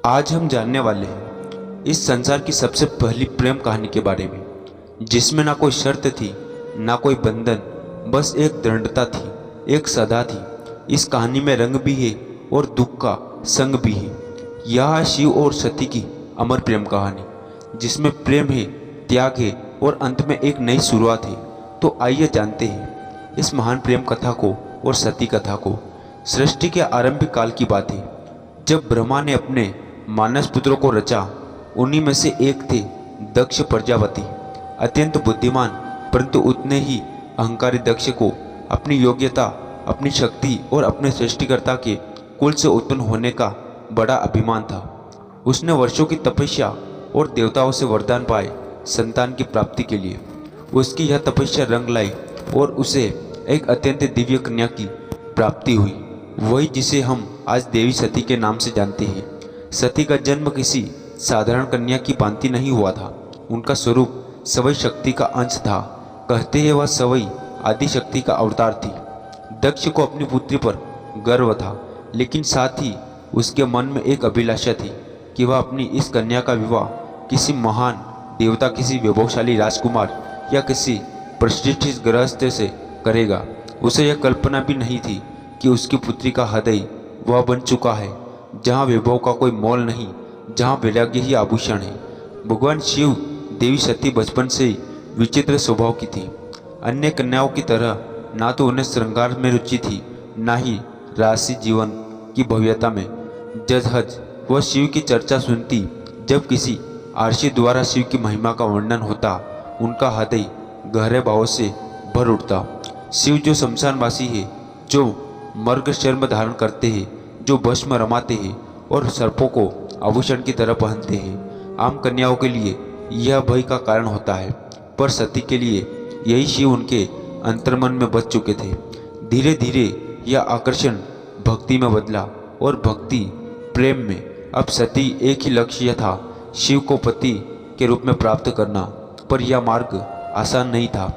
आज हम जानने वाले हैं इस संसार की सबसे पहली प्रेम कहानी के बारे में, जिसमें ना कोई शर्त थी, ना कोई बंधन, बस एक दृढ़ता थी, एक सदा थी। इस कहानी में रंग भी है और दुख का संग भी है। यह है शिव और सती की अमर प्रेम कहानी, जिसमें प्रेम है, त्याग है और अंत में एक नई शुरुआत है। तो आइए जानते हैं इस महान प्रेम कथा को और सती कथा को। सृष्टि के आरंभिक काल की बात है, जब ब्रह्मा ने अपने मानस पुत्रों को रचा। उन्हीं में से एक थे दक्ष प्रजापति। अत्यंत बुद्धिमान परंतु उतने ही अहंकारी दक्ष को अपनी योग्यता, अपनी शक्ति और अपने सृष्टिकर्ता के कुल से उत्पन्न होने का बड़ा अभिमान था। उसने वर्षों की तपस्या और देवताओं से वरदान पाए संतान की प्राप्ति के लिए। उसकी यह तपस्या रंग लाई और उसे एक अत्यंत दिव्य कन्या की प्राप्ति हुई, वही जिसे हम आज देवी सती के नाम से जानते हैं। सती का जन्म किसी साधारण कन्या की भांति नहीं हुआ था। उनका स्वरूप सवई शक्ति का अंश था। कहते हैं वह सवई आदि शक्ति का अवतार थी। दक्ष को अपनी पुत्री पर गर्व था, लेकिन साथ ही उसके मन में एक अभिलाषा थी कि वह अपनी इस कन्या का विवाह किसी महान देवता, किसी वैभवशाली राजकुमार या किसी प्रतिष्ठित गृहस्थ से करेगा। उसे यह कल्पना भी नहीं थी कि उसकी पुत्री का हृदय वह बन चुका है जहाँ वैभव का कोई मोल नहीं, जहाँ वैराग्य ही आभूषण है। भगवान शिव देवी सती बचपन से ही विचित्र स्वभाव की थी। अन्य कन्याओं की तरह ना तो उन्हें श्रृंगार में रुचि थी, ना ही राशि जीवन की भव्यता में। जजहज वह शिव की चर्चा सुनती। जब किसी आरसी द्वारा शिव की महिमा का वर्णन होता, उनका हृदय गहरे भावों से भर उठता। शिव जो शमशानवासी है, जो मर्ग शर्म धारण करते हैं, जो भस्म रमाते हैं और सर्पों को आभूषण की तरह पहनते हैं, आम कन्याओं के लिए यह भय का कारण होता है, पर सती के लिए यही शिव उनके अंतर्मन में बस चुके थे। धीरे धीरे यह आकर्षण भक्ति में बदला और भक्ति प्रेम में। अब सती एक ही लक्ष्य था, शिव को पति के रूप में प्राप्त करना। पर यह मार्ग आसान नहीं था।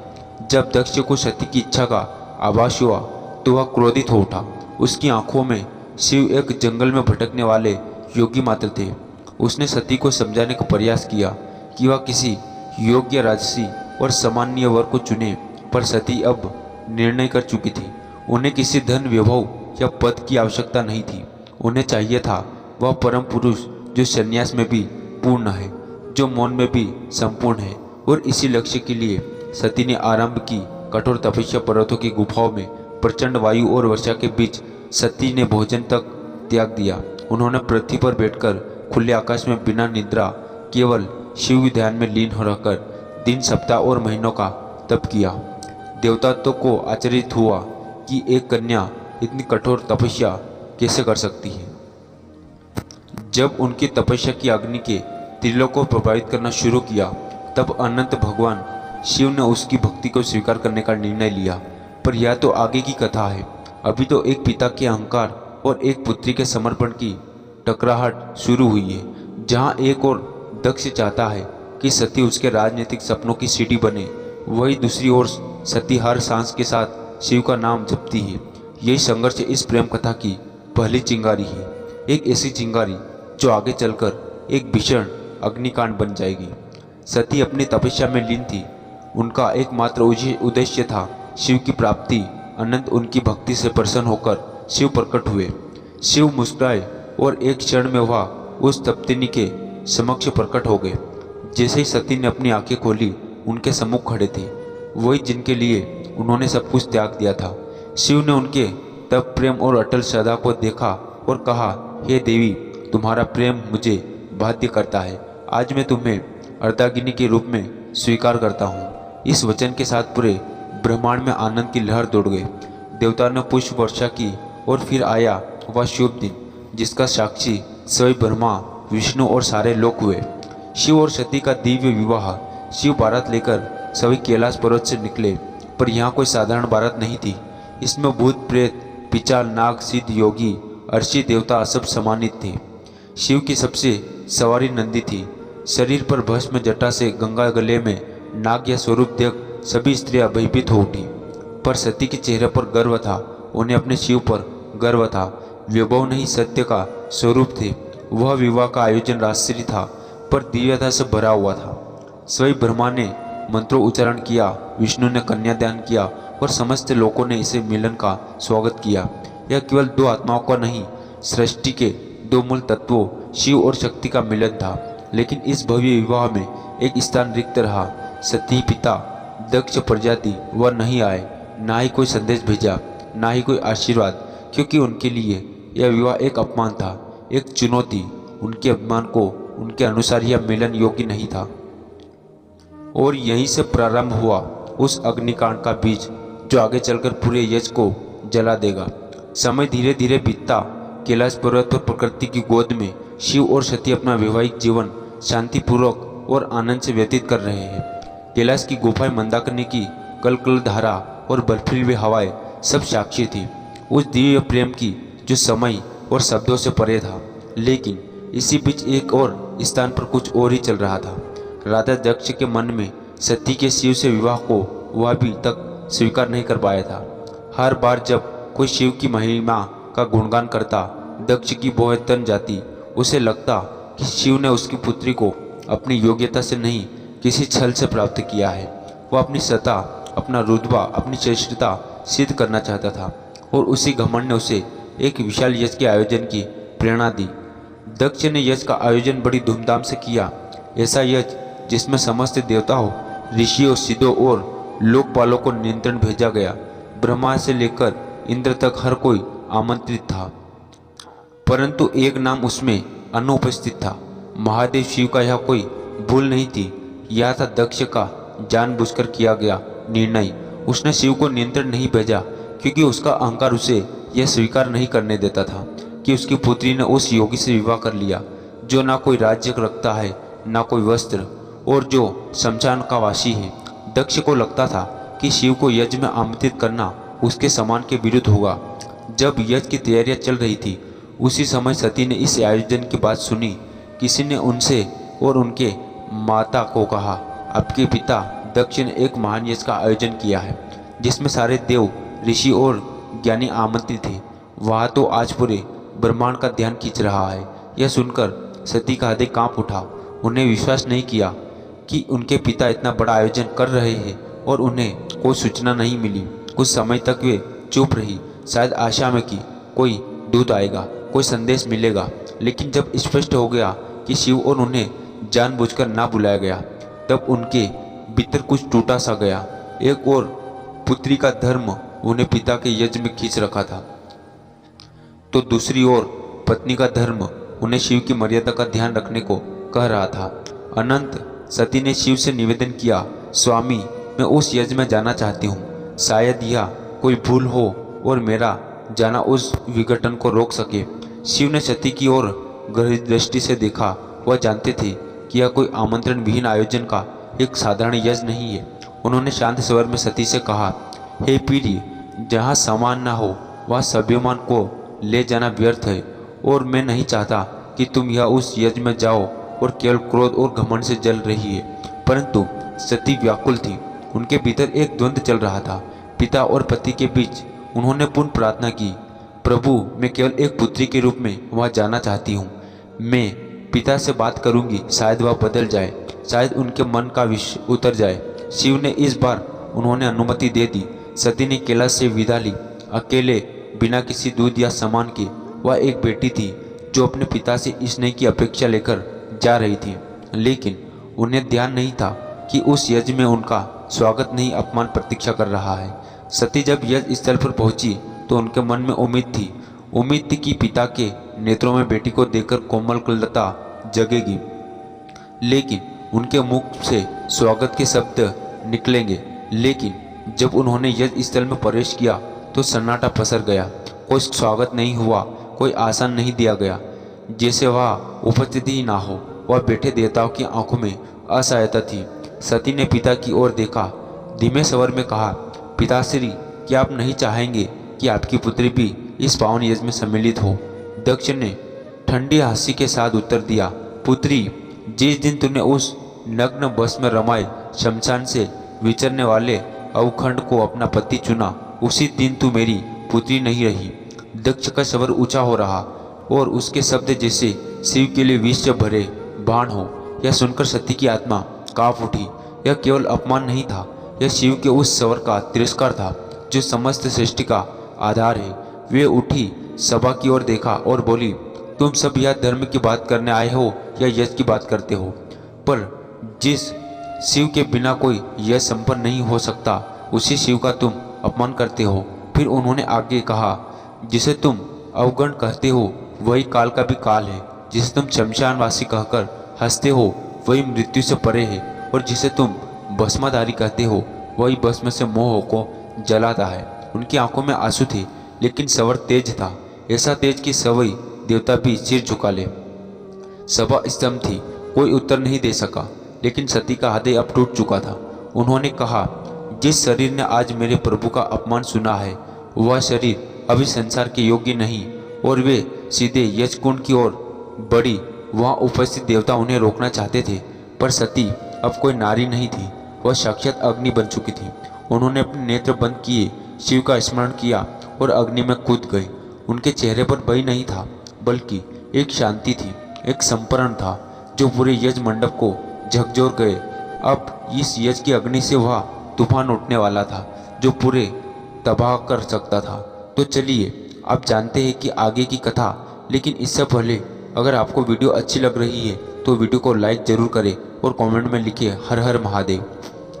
जब दक्ष को सती की इच्छा का आभास हुआ तो वह क्रोधित हो उठा। उसकी आंखों में शिव एक जंगल में भटकने वाले योगी मात्र थे। उसने सती को समझाने का प्रयास किया कि वह किसी योग्य राजसी और सामान्य वर को चुने, पर सती अब निर्णय कर चुकी थी। उन्हें किसी धन, वैभव या पद की आवश्यकता नहीं थी। उन्हें चाहिए था वह परम पुरुष जो संन्यास में भी पूर्ण है, जो मौन में भी संपूर्ण है। और इसी लक्ष्य के लिए सती ने आरंभ की कठोर तपस्या। पर्वतों की गुफाओं में, प्रचंड वायु और वर्षा के बीच सती ने भोजन तक त्याग दिया। उन्होंने पृथ्वी पर बैठकर खुले आकाश में बिना निद्रा केवल शिव के ध्यान में लीन हो रहकर दिन, सप्ताह और महीनों का तप किया। देवताओं को आश्चर्य हुआ कि एक कन्या इतनी कठोर तपस्या कैसे कर सकती है। जब उनकी तपस्या की अग्नि के त्रिलोक को प्रभावित करना शुरू किया, तब अनंत भगवान शिव ने उसकी भक्ति को स्वीकार करने का निर्णय लिया। पर यह तो आगे की कथा है। अभी तो एक पिता के अहंकार और एक पुत्री के समर्पण की टकराहट शुरू हुई है। जहाँ एक और दक्ष चाहता है कि सती उसके राजनीतिक सपनों की सीढ़ी बने, वही दूसरी ओर सती हर सांस के साथ शिव का नाम जपती है। यही संघर्ष इस प्रेम कथा की पहली चिंगारी है, एक ऐसी चिंगारी जो आगे चलकर एक भीषण अग्निकांड बन जाएगी। सती अपनी तपस्या में लीन थी। उनका एकमात्र उद्देश्य था शिव की प्राप्ति। अनंत उनकी भक्ति से प्रसन्न होकर शिव प्रकट हुए। शिव मुस्कुराए और एक क्षण में वह उस तप्तिनी के समक्ष प्रकट हो गए। जैसे ही सती ने अपनी आंखें खोली, उनके सम्मुख खड़े थे वही जिनके लिए उन्होंने सब कुछ त्याग दिया था। शिव ने उनके तप, प्रेम और अटल श्रद्धा को देखा और कहा, हे देवी, तुम्हारा प्रेम मुझे बाध्य करता है। आज मैं तुम्हें अर्धांगिनी के रूप में स्वीकार करता हूँ। इस वचन के साथ पूरे ब्रह्मांड में आनंद की लहर दौड़ गई। देवताओं ने पुष्प वर्षा की और फिर आया वह शुभ दिन, जिसका साक्षी स्वयं ब्रह्मा, विष्णु और सारे लोक हुए। शिव और सती का दिव्य विवाह। शिव बारात लेकर सभी कैलाश पर्वत से निकले, पर यहाँ कोई साधारण बारात नहीं थी। इसमें भूत, प्रेत, पिचाल, नाग, सिद्ध, योगी, अर्षि, देवता सब सम्मानित थे। शिव की सबसे सवारी नंदी थी। शरीर पर भस्म, जटा से गंगा, गले में नाग या स्वरूप देख सभी स्त्रियां भयभीत हो उठी। पर सती के चेहरे पर गर्व था। उन्हें अपने शिव पर गर्व था। वैभव नहीं, सत्य का स्वरूप थे वह विवाह का आयोजन राजसी था, पर दिव्यता से भरा हुआ था। स्वयं ब्रह्मा ने मंत्रों उच्चारण किया, विष्णु ने कन्यादान किया और समस्त लोगों ने इसे मिलन का स्वागत किया। यह केवल दो आत्माओं का नहीं, सृष्टि के दो मूल तत्वों शिव और शक्ति का मिलन था। लेकिन इस भव्य विवाह में एक स्थान रिक्त रहा। सती पिता दक्ष प्रजाति वह नहीं आए, ना ही कोई संदेश भेजा, ना ही कोई आशीर्वाद, क्योंकि उनके लिए यह विवाह एक अपमान था, एक चुनौती। उनके अभिमान को उनके अनुसार यह मिलन योग्य नहीं था। और यहीं से प्रारंभ हुआ उस अग्निकांड का बीज जो आगे चलकर पूरे यज्ञ को जला देगा। समय धीरे धीरे बीतता। कैलाश पर्वत पर प्रकृति की गोद में शिव और सती अपना वैवाहिक जीवन शांतिपूर्वक और आनंद से व्यतीत कर रहे हैं। कैलाश की गुफाएं, मंदाकिनी की कलकल धारा और बर्फीली हवाएं सब साक्षी थी उस दिव्य प्रेम की जो समय और शब्दों से परे था। लेकिन इसी बीच एक और स्थान पर कुछ और ही चल रहा था। राजा दक्ष के मन में सती के शिव से विवाह को वह अभी तक स्वीकार नहीं कर पाया था। हर बार जब कोई शिव की महिमा का गुणगान करता, दक्ष की भौहें तन जाती। उसे लगता कि शिव ने उसकी पुत्री को अपनी योग्यता से नहीं, किसी छल से प्राप्त किया है। वह अपनी सत्ता, अपना रुतबा, अपनी श्रेष्ठता सिद्ध करना चाहता था और उसी घमंड ने उसे एक विशाल यज्ञ के आयोजन की प्रेरणा दी। दक्ष ने यज्ञ का आयोजन बड़ी धूमधाम से किया। ऐसा यज्ञ जिसमें समस्त देवताओं, ऋषियों, सिद्धों और लोकपालों को निमंत्रण भेजा गया। ब्रह्मा से लेकर इंद्र तक हर कोई आमंत्रित था, परंतु एक नाम उसमें अनुपस्थित था। महादेव शिव का यह कोई भूल नहीं थी, यह था दक्ष का जानबूझकर किया गया निर्णय। उसने शिव को निमंत्रण नहीं भेजा क्योंकि उसका अहंकार उसे यह स्वीकार नहीं करने देता था कि उसकी पुत्री ने उस योगी से विवाह कर लिया जो ना कोई राज्य रखता है, ना कोई वस्त्र, और जो शमशान का वासी है। दक्ष को लगता था कि शिव को यज्ञ में आमंत्रित करना उसके सम्मान के विरुद्ध होगा। जब यज्ञ की तैयारियां चल रही थी, उसी समय सती ने इस आयोजन की बात सुनी। किसी ने उनसे और उनके माता को कहा, आपके पिता दक्ष ने एक महान यज्ञ का आयोजन किया है जिसमें सारे देव, ऋषि और ज्ञानी आमंत्रित थे। वह तो आज पूरे ब्रह्मांड का ध्यान खींच रहा है। यह सुनकर सती का हृदय कांप उठा। उन्हें विश्वास नहीं किया कि उनके पिता इतना बड़ा आयोजन कर रहे हैं और उन्हें कोई सूचना नहीं मिली। कुछ समय तक वे चुप रही, शायद आशा में कि कोई दूत आएगा, कोई संदेश मिलेगा। लेकिन जब स्पष्ट हो गया कि शिव और उन्हें जानबूझकर ना बुलाया गया, तब उनके भीतर कुछ टूटा सा गया। एक और पुत्री का धर्म उन्हें पिता के यज्ञ में खींच रखा था, तो दूसरी ओर पत्नी का धर्म उन्हें शिव की मर्यादा का ध्यान रखने को कह रहा था। अनंत सती ने शिव से निवेदन किया, स्वामी, मैं उस यज्ञ में जाना चाहती हूँ। शायद यह कोई भूल हो और मेरा जाना उस विघटन को रोक सके। शिव ने सती की ओर गहरी दृष्टि से देखा। वह जानते थे कि यह कोई आमंत्रण विहीन आयोजन का एक साधारण यज्ञ नहीं है। उन्होंने शांत स्वर में सती से कहा, हे प्रिय, जहाँ सम्मान न हो वहाँ स्वाभिमान को ले जाना व्यर्थ है, और मैं नहीं चाहता कि तुम यह उस यज्ञ में जाओ और केवल क्रोध और घमंड से जल रही है। परंतु सती व्याकुल थी। उनके भीतर एक द्वंद्व चल रहा था, पिता और पति के बीच। उन्होंने पुनः प्रार्थना की, प्रभु, मैं केवल एक पुत्री के रूप में वहाँ जाना चाहती हूँ। मैं पिता से बात करूँगी, शायद वह बदल जाए, शायद उनके मन का विष उतर जाए। शिव ने इस बार उन्होंने अनुमति दे दी। सती ने कैलाश से विदा ली, अकेले, बिना किसी दूध या सामान के। वह एक बेटी थी जो अपने पिता से स्नेह की अपेक्षा लेकर जा रही थी, लेकिन उन्हें ध्यान नहीं था कि उस यज्ञ में उनका स्वागत नहीं, अपमान प्रतीक्षा कर रहा है। सती जब यज्ञ स्थल पर पहुंची तो उनके मन में उम्मीद थी कि पिता के नेत्रों में बेटी को देखकर कोमल कुलता जगेगी, लेकिन उनके मुख से स्वागत के शब्द निकलेंगे। लेकिन जब उन्होंने यज्ञ स्थल में प्रवेश किया तो सन्नाटा पसर गया। कोई स्वागत नहीं हुआ, कोई आसन नहीं दिया गया, जैसे वह उपस्थिति ही ना हो। वह बैठे देवताओं की आंखों में असहायता थी। सती ने पिता की ओर देखा, धीमे स्वर में कहा, पिताश्री, क्या आप नहीं चाहेंगे कि आपकी पुत्री भी इस पावन यज्ञ में सम्मिलित हो? दक्ष ने ठंडी हंसी के साथ उत्तर दिया, पुत्री, जिस दिन तूने उस नग्न बस में रमाए शमशान से विचरने वाले अवखंड को अपना पति चुना, उसी दिन तू मेरी पुत्री नहीं रही। दक्ष का स्वर ऊंचा हो रहा और उसके शब्द जैसे शिव के लिए विष से भरे बाण हो। यह सुनकर सती की आत्मा कांप उठी। यह केवल अपमान नहीं था, यह शिव के उस स्वर का तिरस्कार था जो समस्त सृष्टि का आधार है। वे उठी, सभा की ओर देखा और बोली, तुम सब यह धर्म की बात करने आए हो या यश की बात करते हो? पर जिस शिव के बिना कोई यश संपन्न नहीं हो सकता, उसी शिव का तुम अपमान करते हो। फिर उन्होंने आगे कहा, जिसे तुम अवगुण कहते हो वही काल का भी काल है। जिसे तुम शमशानवासी कहकर हंसते हो वही मृत्यु से परे है। और जिसे तुम भस्माधारी कहते हो वही भस्म से मोह को जलाता है। उनकी आंखों में आंसू थे, लेकिन स्वर तेज था, ऐसा तेज कि सवई देवता भी सिर झुका ले। सभा स्तंभ थी, कोई उत्तर नहीं दे सका। लेकिन सती का हृदय अब टूट चुका था। उन्होंने कहा, जिस शरीर ने आज मेरे प्रभु का अपमान सुना है, वह शरीर अभी संसार के योग्य नहीं। और वे सीधे यजकुंड की ओर बढ़ी। वहां उपस्थित देवता उन्हें रोकना चाहते थे, पर सती अब कोई नारी नहीं थी, वह साक्षात अग्नि बन चुकी थी। उन्होंने अपने नेत्र बंद किए, शिव का स्मरण किया और अग्नि में कूद गए। उनके चेहरे पर भय नहीं था, बल्कि एक शांति थी, एक संपरण था जो पूरे यज मंडप को झकझोर गए। अब इस यज की अग्नि से वह तूफान उठने वाला था जो पूरे तबाह कर सकता था। तो चलिए आप जानते हैं कि आगे की कथा। लेकिन इससे पहले अगर आपको वीडियो अच्छी लग रही है तो वीडियो को लाइक जरूर करें और कमेंट में लिखिए हर हर महादेव।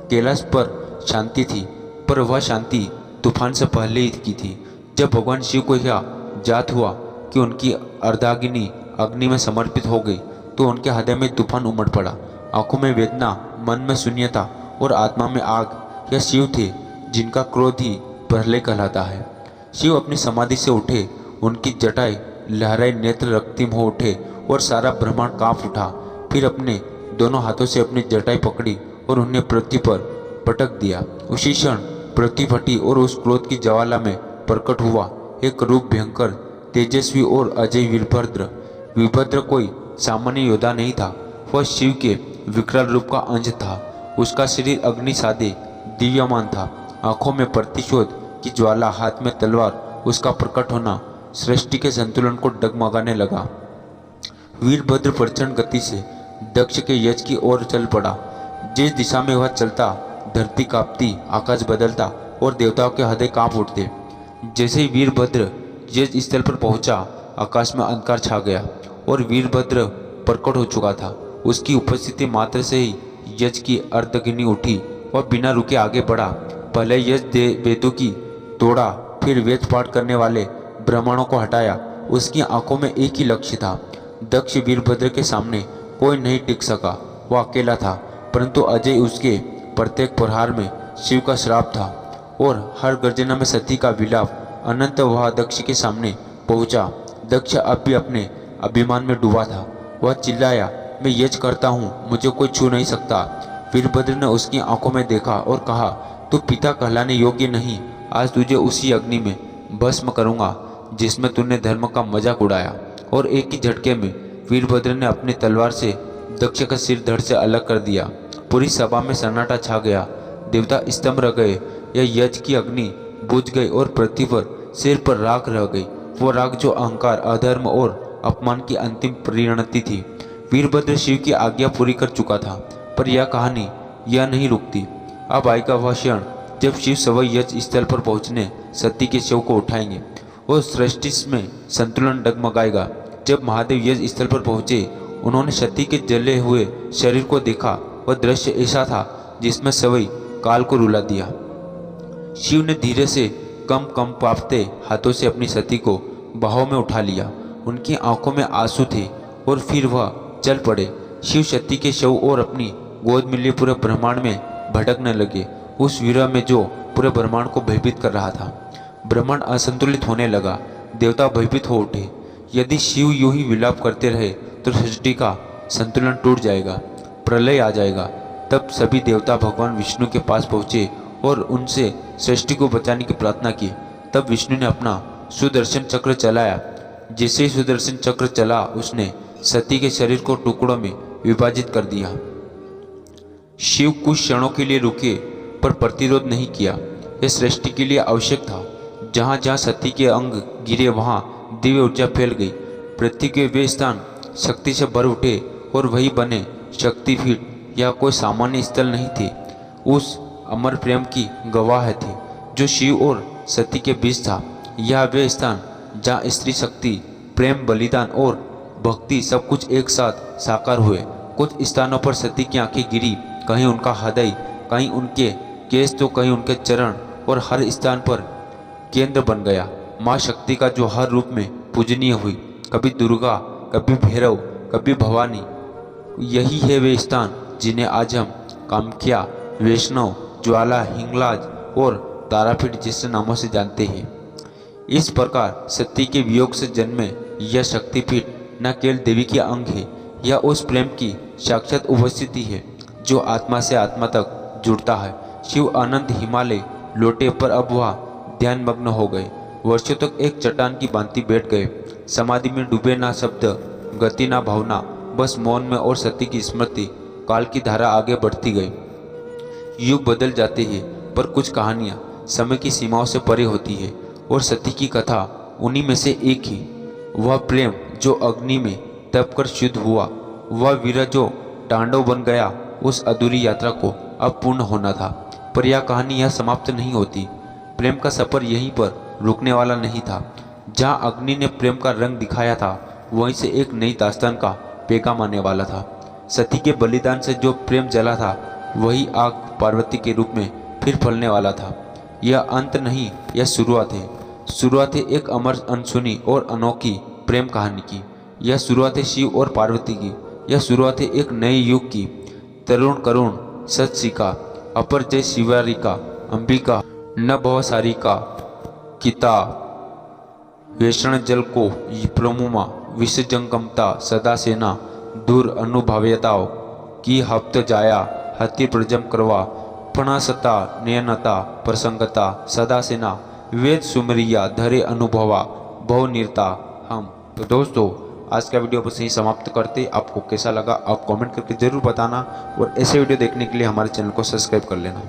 कैलाश पर शांति थी, पर वह शांति तूफान से पहले ही की थी। जब भगवान शिव को यह जात हुआ कि उनकी अर्धाग्नि अग्नि में समर्पित हो गई, तो उनके हृदय में तूफान उमड़ पड़ा। आंखों में वेदना, मन में शून्यता और आत्मा में आग। यह शिव थे जिनका क्रोध ही प्रलय कहलाता है। शिव अपनी समाधि से उठे, उनकी जटाएं लहराई, नेत्र रक्तिम हो उठे और सारा ब्रह्मांड कांप उठा। फिर अपने दोनों हाथों से अपनी जटाएं पकड़ी और उन्हें पृथ्वी पर पटक दिया। उसी क्षण पृथ्वी फटी और उस क्रोध की ज्वाला में प्रकट हुआ एक रूप, भयंकर, तेजस्वी और अजय वीरभद्र। वीरभद्र कोई सामान्य योद्धा नहीं था, वह शिव के विकराल रूप का अंश था। उसका शरीर अग्नि सादे दिव्यमान था, आंखों में प्रतिशोध की ज्वाला, हाथ में तलवार। उसका प्रकट होना सृष्टि के संतुलन को डगमगाने लगा। वीरभद्र प्रचंड गति से दक्ष के यज की ओर चल पड़ा। जिस दिशा में वह चलता, धरती कांपती, आकाश बदलता और देवताओं के हृदय कांप उठते। जैसे ही वीरभद्र यज स्थल पर पहुंचा, आकाश में अंधकार छा गया और वीरभद्र प्रकट हो चुका था। उसकी उपस्थिति मात्र से ही यज की अर्धअग्नि उठी। वह बिना रुके आगे बढ़ा। पहले यज वेदों की तोड़ा, फिर वेद पाठ करने वाले ब्राह्मणों को हटाया। उसकी आंखों में एक ही लक्ष्य था। दक्ष वीरभद्र के सामने कोई नहीं टिक सका, वह अकेला था, परंतु अजय उसके प्रत्येक प्रहार में शिव का श्राप था और हर गर्जना में सती का विलाप। अनंत वह दक्ष के सामने पहुंचा। दक्ष अब भी अपने अभिमान में डूबा था। वह चिल्लाया, मैं यज करता हूँ, मुझे कोई छू नहीं सकता। वीरभद्र ने उसकी आंखों में देखा और कहा, तू पिता कहलाने योग्य नहीं। आज तुझे उसी अग्नि में भस्म करूंगा जिसमें तूने धर्म का मजाक उड़ाया। और एक ही झटके में वीरभद्र ने अपनी तलवार से दक्ष का सिर धड़ से अलग कर दिया। पूरी सभा में सन्नाटा छा गया। देवता स्तंभ रह गए। यह यज की अग्नि बुझ गई और पृथ्वी पर सिर पर राख रह गई। वो राख जो अहंकार, अधर्म और अपमान की अंतिम परिणति थी। वीरभद्र शिव की आज्ञा पूरी कर चुका था, पर यह कहानी यह नहीं रुकती। अब आएगा वह क्षण जब शिव सवई यज स्थल पर पहुंचने सती के शव को उठाएंगे और सृष्टि में संतुलन डगमगाएगा। जब महादेव यज स्थल पर पहुंचे, उन्होंने सती के जले हुए शरीर को देखा। वह दृश्य ऐसा था जिसमें सवई काल को रुला दिया। शिव ने धीरे से कम कांपते हाथों से अपनी सती को बाहों में उठा लिया। उनकी आंखों में आंसू थे और फिर वह चल पड़े। शिव सती के शव और अपनी गोद में लिए पूरे ब्रह्मांड में भटकने लगे, उस विरह में जो पूरे ब्रह्मांड को भयभीत कर रहा था। ब्रह्मांड असंतुलित होने लगा। देवता भयभीत हो उठे। यदि शिव यूं ही विलाप करते रहे तो सृष्टि का संतुलन टूट जाएगा, प्रलय आ जाएगा। तब सभी देवता भगवान विष्णु के पास पहुंचे और उनसे सृष्टि को बचाने की प्रार्थना की। तब विष्णु ने अपना सुदर्शन चक्र चलाया। जैसे ही सुदर्शन चक्र चला, उसने सती के शरीर को टुकड़ों में विभाजित कर दिया। शिव कुछ क्षणों के लिए रुके, पर प्रतिरोध नहीं किया। यह सृष्टि के लिए आवश्यक था। जहाँ जहाँ सती के अंग गिरे, वहाँ दिव्य ऊर्जा फैल गई। पृथ्वी के वे स्थान शक्ति से भर उठे और वही बने शक्तिपीठ या कोई सामान्य स्थल नहीं थे, उस अमर प्रेम की गवाह थे जो शिव और सती के बीच था। यह वे स्थान जहाँ स्त्री शक्ति, प्रेम, बलिदान और भक्ति सब कुछ एक साथ साकार हुए। कुछ स्थानों पर सती की आंखें गिरी, कहीं उनका हृदय, कहीं उनके केस तो कहीं उनके चरण, और हर स्थान पर केंद्र बन गया माँ शक्ति का, जो हर रूप में पूजनीय हुई, कभी दुर्गा, कभी भैरव, कभी भवानी। यही है वे स्थान जिन्हें आज हम कामाख्या, वैष्णव, ज्वाला, हिंगलाज और तारापीठ जैसे नामों से जानते हैं। इस प्रकार सती के वियोग से जन्मे यह शक्तिपीठ न केवल देवी की अंग है, यह उस प्रेम की साक्षात उपस्थिति है जो आत्मा से आत्मा तक जुड़ता है। शिव अनंत हिमालय लौटे पर अब वह ध्यान मग्न हो गए। वर्षों तक एक चट्टान की भांति बैठ गए, समाधि में डूबे, ना शब्द, गति, ना भावना, बस मौन में। और सती की स्मृति काल की धारा आगे बढ़ती गई। युग बदल जाते हैं पर कुछ कहानियाँ समय की सीमाओं से परे होती है, और सती की कथा उन्हीं में से एक ही। वह प्रेम जो अग्नि में तप कर शुद्ध हुआ, वह वीर जो तांडव बन गया, उस अधूरी यात्रा को अब पूर्ण होना था। पर यह कहानी यह समाप्त नहीं होती। प्रेम का सफर यहीं पर रुकने वाला नहीं था। जहाँ अग्नि ने प्रेम का रंग दिखाया था, वहीं से एक नई दास्तान का पैगाम आने वाला था। सती के बलिदान से जो प्रेम जला था, वही आग पार्वती के रूप में फिर फलने वाला था। यह अंत नहीं, यह शुरुआत है। शुरुआत है एक अमर, अनसुनी और अनोखी प्रेम कहानी की। यह शुरुआत है शिव और पार्वती की। यह शुरुआत है एक नए युग की। तरुण करुण सत्सिका, अपर जय शिवारिका, अंबिका न भवसारिका, किता वेषण जल को प्रमुमा, विषजंगमता सदा सेना, दूर अनुभव्यताओं की हप्त जाया, हति प्रजम करवा, फणसता नयनता प्रसंगता सदा सेना, वेद सुमरिया धरे अनुभवा, भव निर्ता हम। तो दोस्तों, आज का वीडियो बस यही समाप्त करते। आपको कैसा लगा आप कमेंट करके ज़रूर बताना, और ऐसे वीडियो देखने के लिए हमारे चैनल को सब्सक्राइब कर लेना।